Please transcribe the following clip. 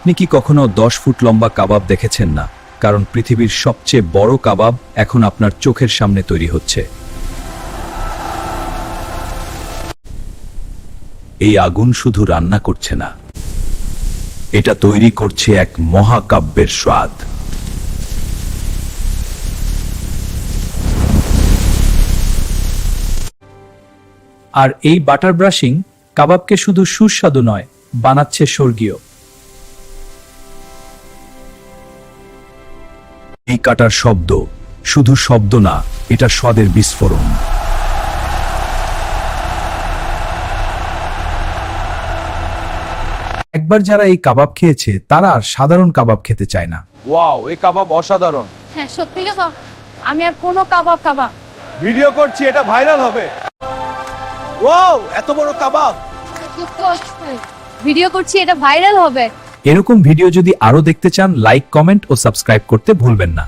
আপনি কি কখনো 10 ফুট লম্বা কাবাব দেখেছেন না? কারণ পৃথিবীর সবচেয়ে বড় কাবাব এখন আপনার চোখের সামনে তৈরি হচ্ছে। এই আগুন শুধু রান্না করছে না, এটা তৈরি করছে এক মহাকাব্যের স্বাদ। আর এই বাটার ব্রাশিং কাবাবকে শুধু সুস্বাদু নয়, বানাচ্ছে স্বর্গীয়। এই কাটার শব্দ শুধু শব্দ না, এটা স্বাদের বিস্ফোরণ। একবার যারা এই কাবাব খেয়েছে তারা আর সাধারণ কাবাব খেতে চায় না। ওয়াও, এই কাবাব অসাধারণ। হ্যাঁ সত্যি কথা, আমি আর কোনো কাবাব খাবা। ভিডিও করছি, এটা ভাইরাল হবে। ওয়াও, এত বড় কাবাব। ভিডিও করছি, এটা ভাইরাল হবে। এরকম ভিডিও যদি আরো দেখতে চান, লাইক, কমেন্ট ও সাবস্ক্রাইব করতে ভুলবেন না।